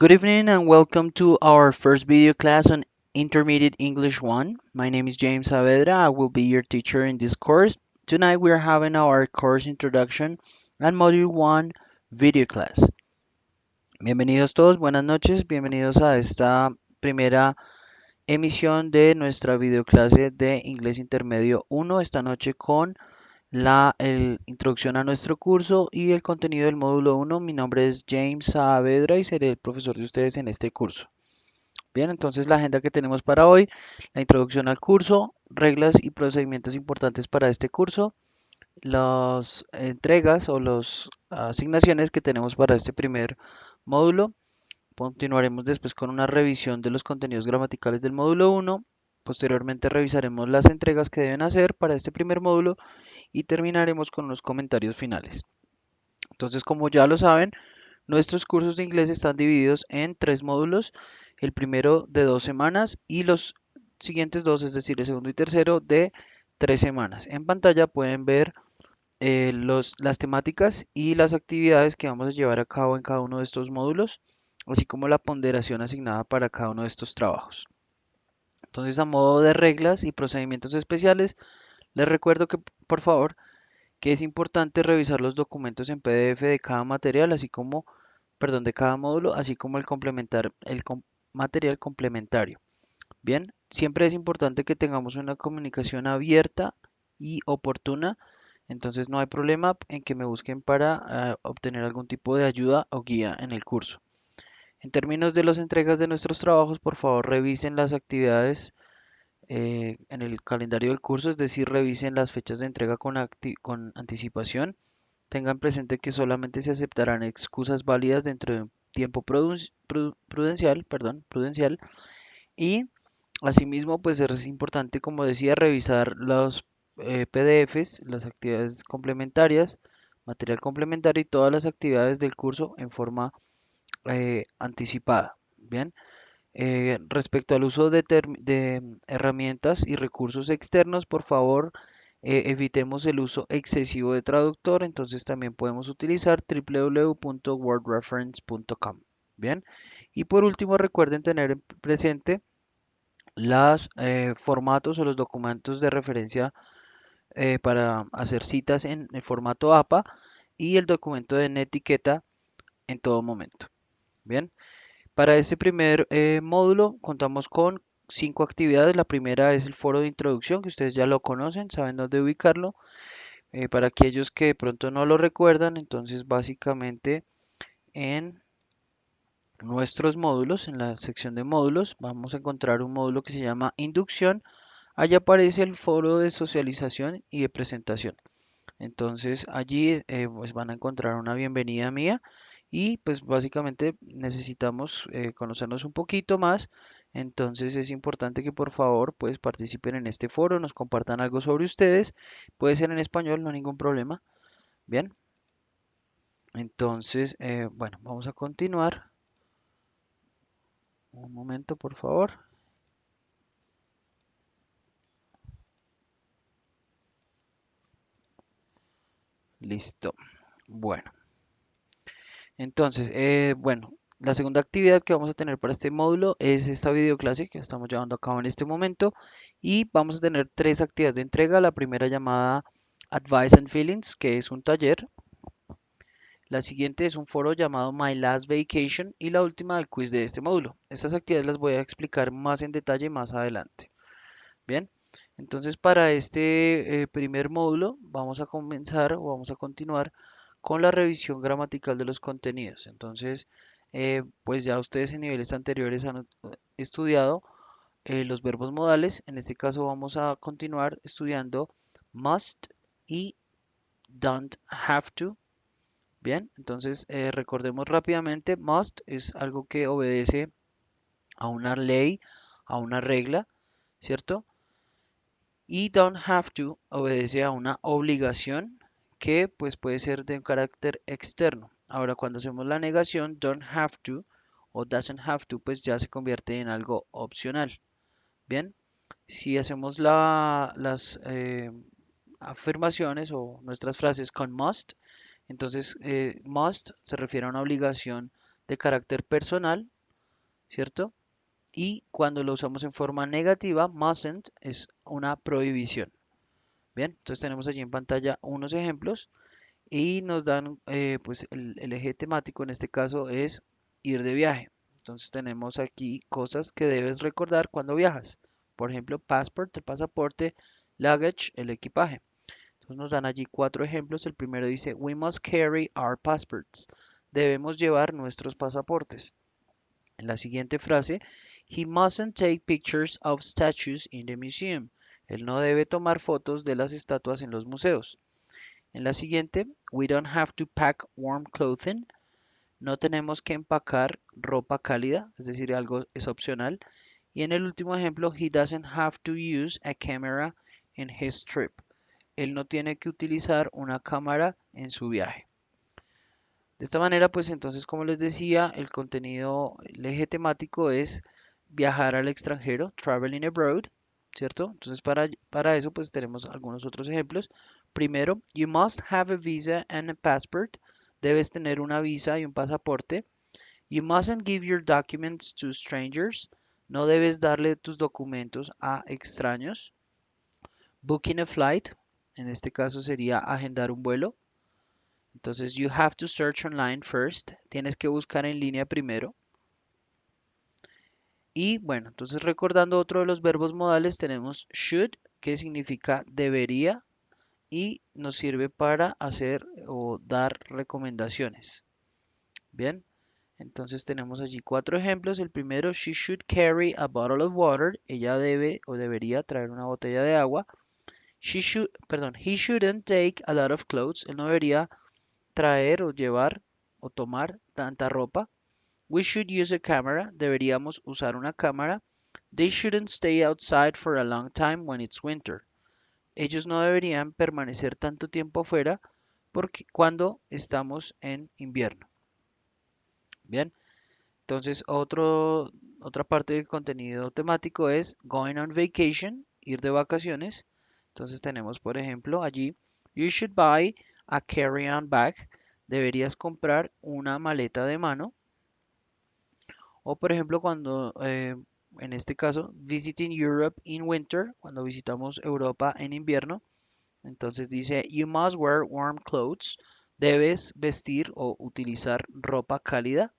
Good evening and welcome to our first video class on Intermediate English 1. My name is James Saavedra. I will be your teacher in this course. Tonight we are having our course introduction and module 1 video class. Bienvenidos todos, buenas noches, bienvenidos a esta primera emisión de nuestra videoclase de Inglés Intermedio 1 esta noche con la introducción a nuestro curso y el contenido del módulo 1. Mi nombre es James Saavedra y seré el profesor de ustedes en este curso. Bien, entonces la agenda que tenemos para hoy, la introducción al curso, reglas y procedimientos importantes para este curso, las entregas o las asignaciones que tenemos para este primer módulo. Continuaremos después con una revisión de los contenidos gramaticales del módulo 1. Posteriormente revisaremos las entregas que deben hacer para este primer módulo y terminaremos con unos comentarios finales. Entonces, como ya lo saben, nuestros cursos de inglés están divididos en tres módulos, el primero de 2 semanas y los siguientes dos, es decir, el segundo y tercero de 3 semanas. En pantalla pueden ver las temáticas y las actividades que vamos a llevar a cabo en cada uno de estos módulos, así como la ponderación asignada para cada uno de estos trabajos. Entonces, a modo de reglas y procedimientos especiales, les recuerdo que, por favor, que es importante revisar los documentos en PDF de cada material, así como perdón, de cada módulo, así como material complementario. Bien, siempre es importante que tengamos una comunicación abierta y oportuna, entonces no hay problema en que me busquen para obtener algún tipo de ayuda o guía en el curso. En términos de las entregas de nuestros trabajos, por favor revisen las actividades en el calendario del curso, es decir, revisen las fechas de entrega con anticipación. Tengan presente que solamente se aceptarán excusas válidas dentro de un tiempo prudencial y asimismo pues es importante, como decía, revisar los PDFs, las actividades complementarias, material complementario y todas las actividades del curso en forma anticipada. Bien, respecto al uso de herramientas y recursos externos, por favor, evitemos el uso excesivo de traductor, entonces también podemos utilizar www.wordreference.com. Bien, y por último, recuerden tener presente los formatos o los documentos de referencia para hacer citas en el formato APA y el documento de etiqueta en todo momento. Bien. Para este primer módulo contamos con 5 actividades. La primera es el foro de introducción, que ustedes ya lo conocen, saben dónde ubicarlo. Para aquellos que de pronto no lo recuerdan, entonces básicamente en nuestros módulos, en la sección de módulos, vamos a encontrar un módulo que se llama inducción. Allí aparece el foro de socialización y de presentación. Entonces allí pues van a encontrar una bienvenida mía y pues básicamente necesitamos conocernos un poquito más. Entonces es importante que por favor pues participen en este foro, nos compartan algo sobre ustedes. Puede ser en español, no hay ningún problema. Bien, entonces bueno, vamos a continuar. Un momento, por favor. Listo. Bueno, entonces, bueno, la segunda actividad que vamos a tener para este módulo es esta videoclase que estamos llevando a cabo en este momento y vamos a tener tres actividades de entrega. La primera llamada Advice and Feelings, que es un taller. La siguiente es un foro llamado My Last Vacation y la última el quiz de este módulo. Estas actividades las voy a explicar más en detalle más adelante. Bien, entonces para este primer módulo vamos a comenzar o vamos a continuar con la revisión gramatical de los contenidos. Entonces, pues ya ustedes en niveles anteriores han estudiado los verbos modales. En este caso vamos a continuar estudiando must y don't have to. Bien, entonces recordemos rápidamente, must es algo que obedece a una ley, a una regla, ¿cierto? Y don't have to obedece a una obligación que pues puede ser de un carácter externo. Ahora, cuando hacemos la negación, don't have to o doesn't have to, pues ya se convierte en algo opcional. Bien, si hacemos las afirmaciones o nuestras frases con must, entonces must se refiere a una obligación de carácter personal ¿cierto? Y cuando lo usamos en forma negativa, mustn't es una prohibición. Bien, entonces tenemos allí en pantalla unos ejemplos y nos dan, pues el eje temático en este caso es ir de viaje. Entonces tenemos aquí cosas que debes recordar cuando viajas. Por ejemplo, passport, el pasaporte, luggage, el equipaje. Entonces nos dan allí cuatro ejemplos. El primero dice, we must carry our passports. Debemos llevar nuestros pasaportes. En la siguiente frase, he mustn't take pictures of statues in the museum. Él no debe tomar fotos de las estatuas en los museos. En la siguiente, we don't have to pack warm clothing. No tenemos que empacar ropa cálida, es decir, algo es opcional. Y en el último ejemplo, he doesn't have to use a camera in his trip. Él no tiene que utilizar una cámara en su viaje. De esta manera, pues entonces, como les decía, el contenido, el eje temático es viajar al extranjero, traveling abroad, ¿cierto? Entonces, para eso, pues tenemos algunos otros ejemplos. Primero, you must have a visa and a passport. Debes tener una visa y un pasaporte. You mustn't give your documents to strangers. No debes darle tus documentos a extraños. Booking a flight. En este caso sería agendar un vuelo. Entonces, you have to search online first. Tienes que buscar en línea primero. Y bueno, entonces recordando otro de los verbos modales tenemos should, que significa debería y nos sirve para hacer o dar recomendaciones. Bien, entonces tenemos allí cuatro ejemplos. El primero, she should carry a bottle of water. Ella debe o debería traer una botella de agua. He shouldn't take a lot of clothes. Él no debería traer o llevar o tomar tanta ropa. We should use a camera. Deberíamos usar una cámara. They shouldn't stay outside for a long time when it's winter. Ellos no deberían permanecer tanto tiempo afuera porque cuando estamos en invierno. Bien, entonces otra parte del contenido temático es going on vacation, ir de vacaciones. Entonces tenemos, por ejemplo, allí, you should buy a carry-on bag. Deberías comprar una maleta de mano. O por ejemplo, cuando, en este caso, visiting Europe in winter, cuando visitamos Europa en invierno, entonces dice, you must wear warm clothes. Debes vestir o utilizar ropa cálida.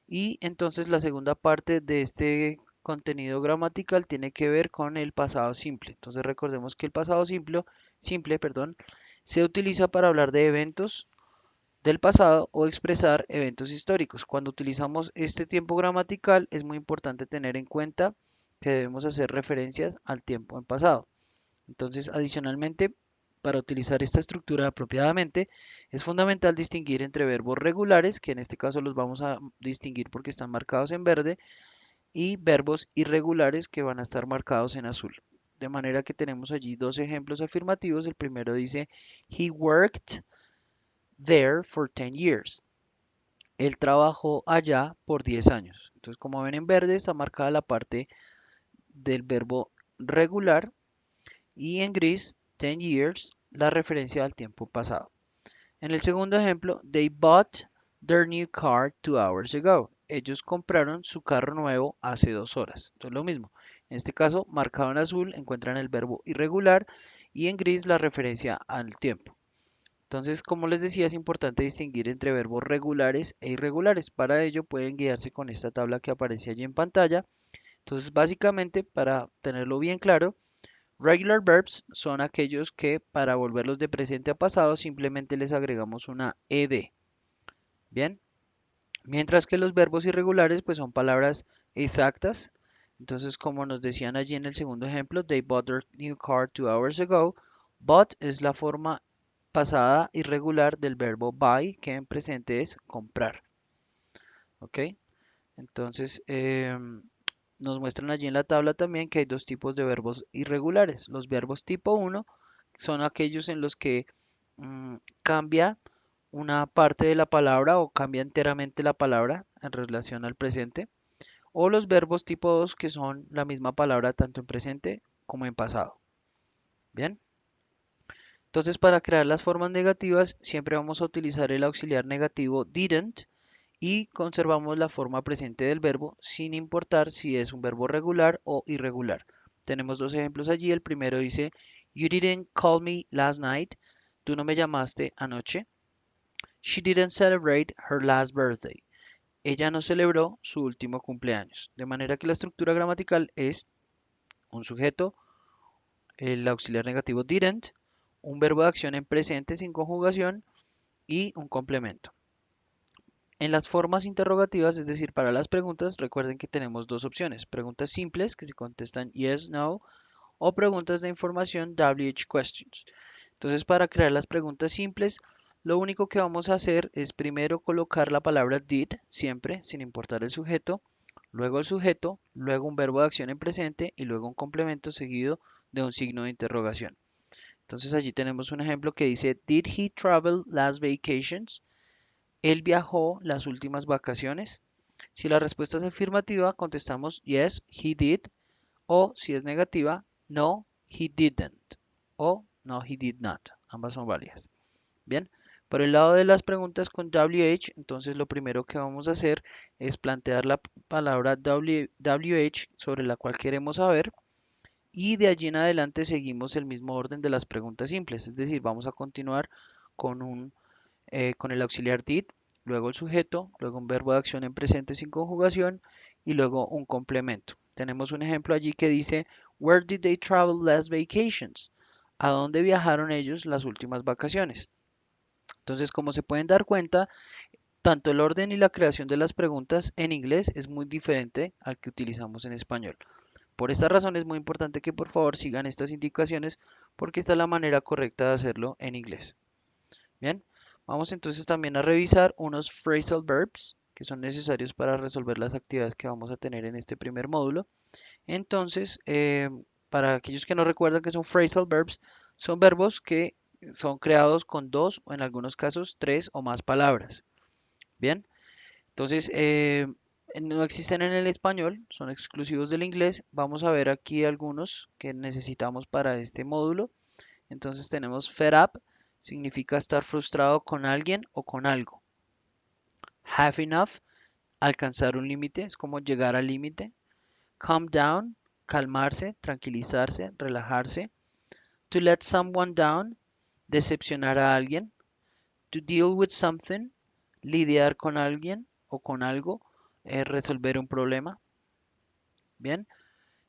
Y entonces la segunda parte de este contenido gramatical tiene que ver con el pasado simple. Entonces recordemos que el pasado simple, perdón, se utiliza para hablar de eventos del pasado o expresar eventos históricos. Cuando utilizamos este tiempo gramatical es muy importante tener en cuenta que debemos hacer referencias al tiempo en pasado. Entonces, adicionalmente, para utilizar esta estructura apropiadamente, es fundamental distinguir entre verbos regulares, que en este caso los vamos a distinguir porque están marcados en verde, y verbos irregulares que van a estar marcados en azul. De manera que tenemos allí dos ejemplos afirmativos. El primero dice, he worked there for 10 years. Él trabajó allá por 10 años. Entonces, como ven en verde, está marcada la parte del verbo regular y en gris, 10 years, la referencia al tiempo pasado. En el segundo ejemplo, they bought their new car 2 hours ago. Ellos compraron su carro nuevo hace 2 horas. Entonces, lo mismo. En este caso, marcado en azul, encuentran el verbo irregular y en gris la referencia al tiempo. Entonces, como les decía, es importante distinguir entre verbos regulares e irregulares. Para ello pueden guiarse con esta tabla que aparece allí en pantalla. Entonces, básicamente, para tenerlo bien claro, regular verbs son aquellos que para volverlos de presente a pasado simplemente les agregamos una ed. Bien, mientras que los verbos irregulares pues son palabras exactas. Entonces, como nos decían allí en el segundo ejemplo, they bought their new car 2 hours ago. Bought es la forma pasada irregular del verbo buy, que en presente es comprar. ¿Ok? Entonces, nos muestran allí en la tabla también que hay dos tipos de verbos irregulares. Los verbos tipo 1 son aquellos en los que cambia una parte de la palabra o cambia enteramente la palabra en relación al presente. O los verbos tipo 2 que son la misma palabra tanto en presente como en pasado. Bien. Entonces, para crear las formas negativas, siempre vamos a utilizar el auxiliar negativo didn't y conservamos la forma presente del verbo sin importar si es un verbo regular o irregular. Tenemos dos ejemplos allí. El primero dice, You didn't call me last night. Tú no me llamaste anoche. She didn't celebrate her last birthday. Ella no celebró su último cumpleaños. De manera que la estructura gramatical es un sujeto, el auxiliar negativo didn't, un verbo de acción en presente sin conjugación y un complemento. En las formas interrogativas, es decir, para las preguntas, recuerden que tenemos dos opciones: preguntas simples que se contestan yes, no, o preguntas de información WH questions. Entonces, para crear las preguntas simples, lo único que vamos a hacer es primero colocar la palabra did, siempre, sin importar el sujeto, luego el sujeto, luego un verbo de acción en presente y luego un complemento seguido de un signo de interrogación. Entonces allí tenemos un ejemplo que dice, Did he travel last vacations? ¿Él viajó las últimas vacaciones? Si la respuesta es afirmativa, contestamos yes, he did. O si es negativa, no, he didn't. O no, he did not. Ambas son válidas. Bien, por el lado de las preguntas con WH, entonces lo primero que vamos a hacer es plantear la palabra WH sobre la cual queremos saber y de allí en adelante seguimos el mismo orden de las preguntas simples, es decir, vamos a continuar con con el auxiliar did, luego el sujeto, luego un verbo de acción en presente sin conjugación y luego un complemento. Tenemos un ejemplo allí que dice, Where did they travel last vacations? ¿A dónde viajaron ellos las últimas vacaciones? Entonces, como se pueden dar cuenta, tanto el orden y la creación de las preguntas en inglés es muy diferente al que utilizamos en español. Por esta razón es muy importante que por favor sigan estas indicaciones porque esta es la manera correcta de hacerlo en inglés. Bien, vamos entonces también a revisar unos phrasal verbs que son necesarios para resolver las actividades que vamos a tener en este primer módulo. Entonces, para aquellos que no recuerdan que son phrasal verbs, son verbos que son creados con dos o en algunos casos tres o más palabras. Bien, entonces no existen en el español, son exclusivos del inglés. Vamos a ver aquí algunos que necesitamos para este módulo. Entonces tenemos fed up, significa estar frustrado con alguien o con algo. Have enough, alcanzar un límite, es como llegar al límite. Calm down, calmarse, tranquilizarse, relajarse. To let someone down, decepcionar a alguien. To deal with something, lidiar con alguien o con algo, resolver un problema. Bien,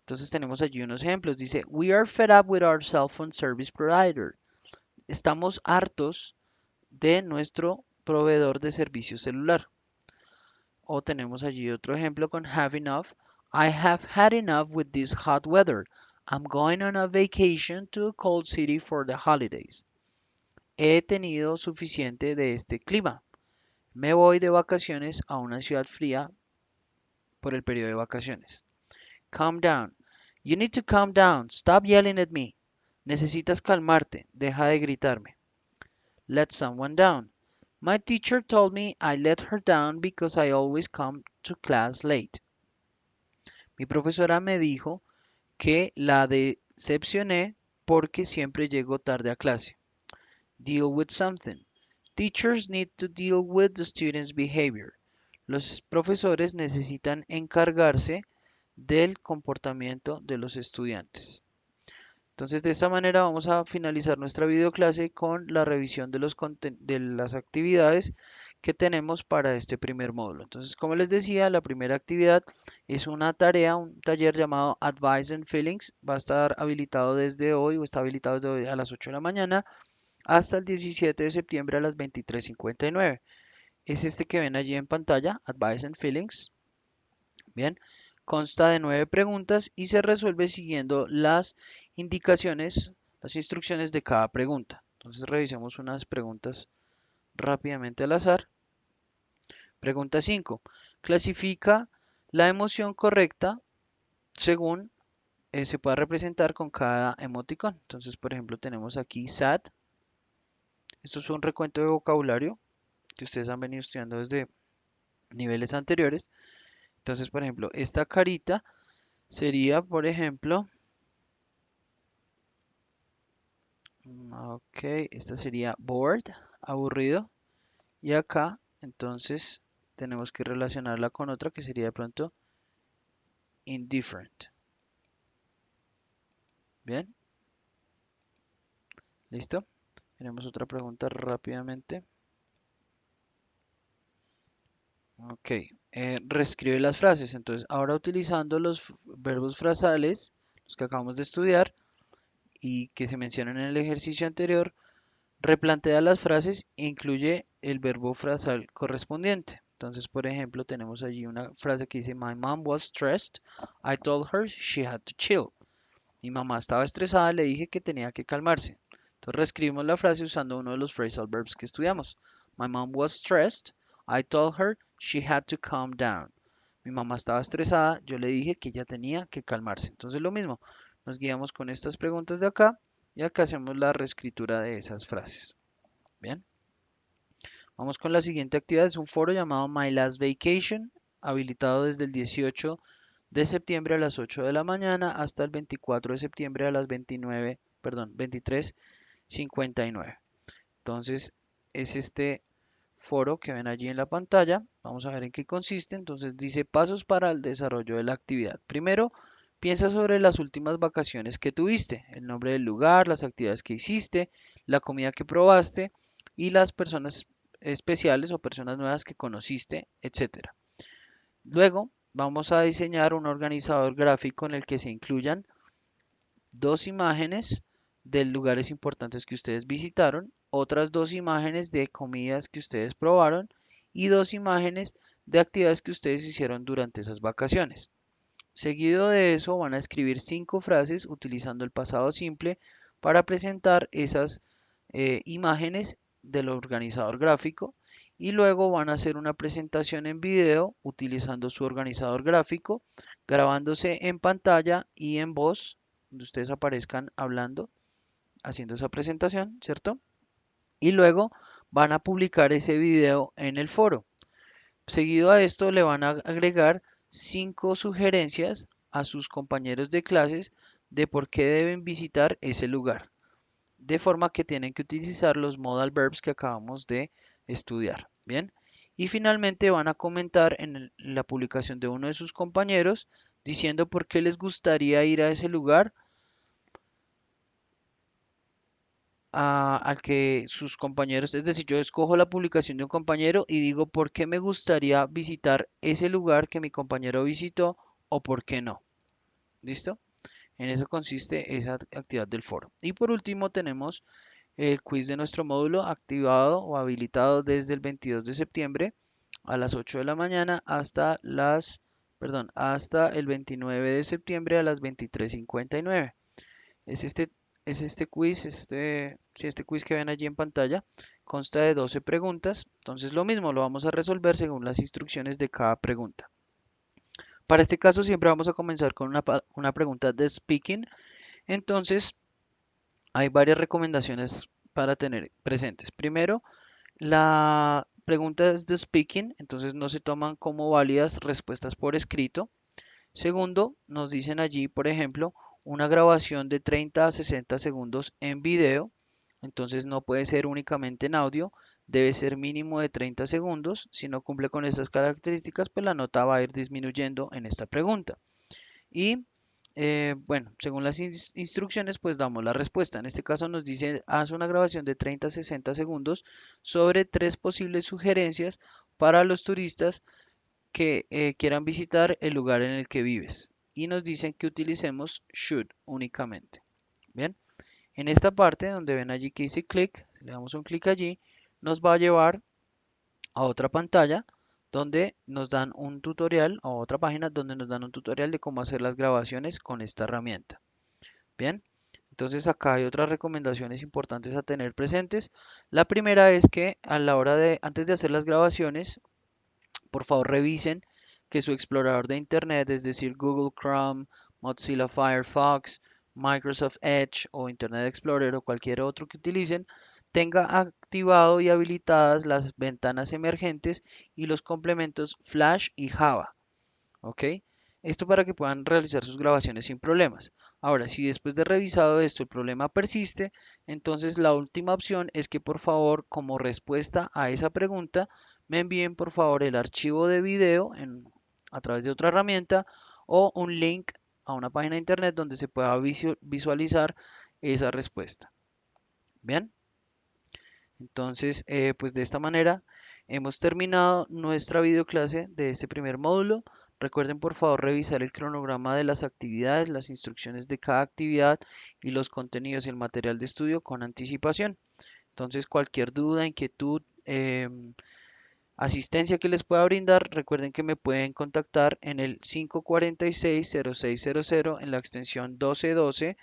entonces tenemos allí unos ejemplos. Dice, We are fed up with our cell phone service provider. Estamos hartos de nuestro proveedor de servicio celular. O tenemos allí otro ejemplo con have enough. I have had enough with this hot weather. I'm going on a vacation to a cold city for the holidays. He tenido suficiente de este clima. Me voy de vacaciones a una ciudad fría por el periodo de vacaciones. Calm down. You need to calm down. Stop yelling at me. Necesitas calmarte. Deja de gritarme. Let someone down. My teacher told me I let her down because I always come to class late. Mi profesora me dijo que la decepcioné porque siempre llego tarde a clase. Deal with something. Teachers need to deal with the students' behavior. Los profesores necesitan encargarse del comportamiento de los estudiantes. Entonces, de esta manera vamos a finalizar nuestra videoclase con la revisión de de las actividades que tenemos para este primer módulo. Entonces, como les decía, la primera actividad es una tarea, un taller llamado Advice and Feelings. Va a estar habilitado desde hoy o está habilitado desde hoy a las 8 de la mañana hasta el 17 de septiembre a las 23:59. Es este que ven allí en pantalla, Advice and Feelings. Bien, consta de 9 preguntas y se resuelve siguiendo las indicaciones, las instrucciones de cada pregunta. Entonces revisemos unas preguntas rápidamente al azar. Pregunta 5. Clasifica la emoción correcta según se pueda representar con cada emoticón. Entonces, por ejemplo, tenemos aquí sad. Esto es un recuento de vocabulario que ustedes han venido estudiando desde niveles anteriores. Entonces, por ejemplo, esta carita sería, por ejemplo, ok, esta sería bored, aburrido. Y acá, entonces, tenemos que relacionarla con otra que sería de pronto indifferent. Bien, listo. Tenemos otra pregunta rápidamente. Ok, reescribe las frases. Entonces, ahora utilizando los verbos frasales, los que acabamos de estudiar y que se mencionan en el ejercicio anterior, replantea las frases e incluye el verbo frasal correspondiente. Entonces, por ejemplo, tenemos allí una frase que dice, My mom was stressed. I told her she had to chill. Mi mamá estaba estresada, le dije que tenía que calmarse. Entonces, reescribimos la frase usando uno de los phrasal verbs que estudiamos. My mom was stressed. I told her she had to calm down. Mi mamá estaba estresada, yo le dije que ella tenía que calmarse. Entonces, lo mismo, nos guiamos con estas preguntas de acá y acá hacemos la reescritura de esas frases. Bien. Vamos con la siguiente actividad. Es un foro llamado My Last Vacation, habilitado desde el 18 de septiembre a las 8 de la mañana hasta el 24 de septiembre a las 23:59. Entonces, es este foro que ven allí en la pantalla. Vamos a ver en qué consiste. Entonces, dice pasos para el desarrollo de la actividad. Primero, piensa sobre las últimas vacaciones que tuviste, el nombre del lugar, las actividades que hiciste, la comida que probaste y las personas especiales o personas nuevas que conociste, etcétera. Luego, vamos a diseñar un organizador gráfico en el que se incluyan dos imágenes de lugares importantes que ustedes visitaron, otras dos imágenes de comidas que ustedes probaron y dos imágenes de actividades que ustedes hicieron durante esas vacaciones. Seguido de eso van a escribir 5 frases utilizando el pasado simple para presentar esas imágenes del organizador gráfico y luego van a hacer una presentación en video utilizando su organizador gráfico, grabándose en pantalla y en voz, donde ustedes aparezcan hablando, haciendo esa presentación, ¿cierto? Y luego van a publicar ese video en el foro. Seguido a esto le van a agregar 5 sugerencias a sus compañeros de clases de por qué deben visitar ese lugar. De forma que tienen que utilizar los modal verbs que acabamos de estudiar. Bien. Y finalmente van a comentar en la publicación de uno de sus compañeros diciendo por qué les gustaría ir a ese lugar al que sus compañeros, es decir, yo escojo la publicación de un compañero y digo por qué me gustaría visitar ese lugar que mi compañero visitó o por qué no. ¿Listo? En eso consiste esa actividad del foro. Y por último tenemos el quiz de nuestro módulo activado o habilitado desde el 22 de septiembre a las 8 de la mañana hasta el 29 de septiembre a las 23:59. Es este, es este quiz, sí, este quiz que ven allí en pantalla, consta de 12 preguntas. Entonces lo mismo, lo vamos a resolver según las instrucciones de cada pregunta. Para este caso siempre vamos a comenzar con una pregunta de speaking. Entonces hay varias recomendaciones para tener presentes. Primero, la pregunta es de speaking, entonces no se toman como válidas respuestas por escrito. Segundo, nos dicen allí, por ejemplo, una grabación de 30 a 60 segundos en video, entonces no puede ser únicamente en audio, debe ser mínimo de 30 segundos. Si no cumple con estas características, pues la nota va a ir disminuyendo en esta pregunta. Y bueno, según las instrucciones, pues damos la respuesta. En este caso nos dice, haz una grabación de 30 a 60 segundos sobre 3 posibles sugerencias para los turistas que quieran visitar el lugar en el que vives. Y nos dicen que utilicemos should únicamente. Bien, en esta parte donde ven allí que dice click, si le damos un clic allí, nos va a llevar a otra pantalla donde nos dan un tutorial, o otra página donde nos dan un tutorial de cómo hacer las grabaciones con esta herramienta. Bien, entonces acá hay otras recomendaciones importantes a tener presentes. La primera es que a la hora de, antes de hacer las grabaciones, por favor revisen que su explorador de internet, es decir, Google Chrome, Mozilla Firefox, Microsoft Edge o Internet Explorer o cualquier otro que utilicen, tenga activado y habilitadas las ventanas emergentes y los complementos Flash y Java. ¿Ok? Esto para que puedan realizar sus grabaciones sin problemas. Ahora, si después de revisado esto el problema persiste, entonces la última opción es que por favor, como respuesta a esa pregunta, me envíen por favor el archivo de video a través de otra herramienta o un link a una página de internet donde se pueda visualizar esa respuesta. Bien, entonces pues de esta manera hemos terminado nuestra videoclase de este primer módulo. Recuerden por favor revisar el cronograma de las actividades, las instrucciones de cada actividad y los contenidos y el material de estudio con anticipación. Entonces cualquier duda, inquietud, asistencia que les pueda brindar, recuerden que me pueden contactar en el 546-0600 en la extensión 1212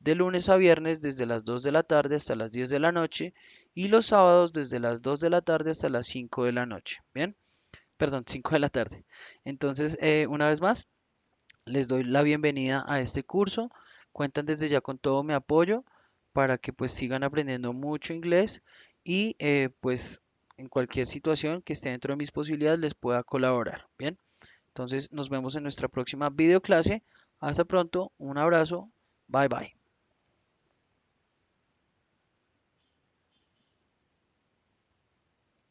de lunes a viernes desde las 2 de la tarde hasta las 10 de la noche y los sábados desde las 2 de la tarde hasta las 5 de la noche. Bien, perdón, 5 de la tarde. Entonces, una vez más, les doy la bienvenida a este curso. Cuentan desde ya con todo mi apoyo para que pues sigan aprendiendo mucho inglés y pues en cualquier situación que esté dentro de mis posibilidades les pueda colaborar. Bien, entonces nos vemos en nuestra próxima videoclase. Hasta pronto, un abrazo, bye bye.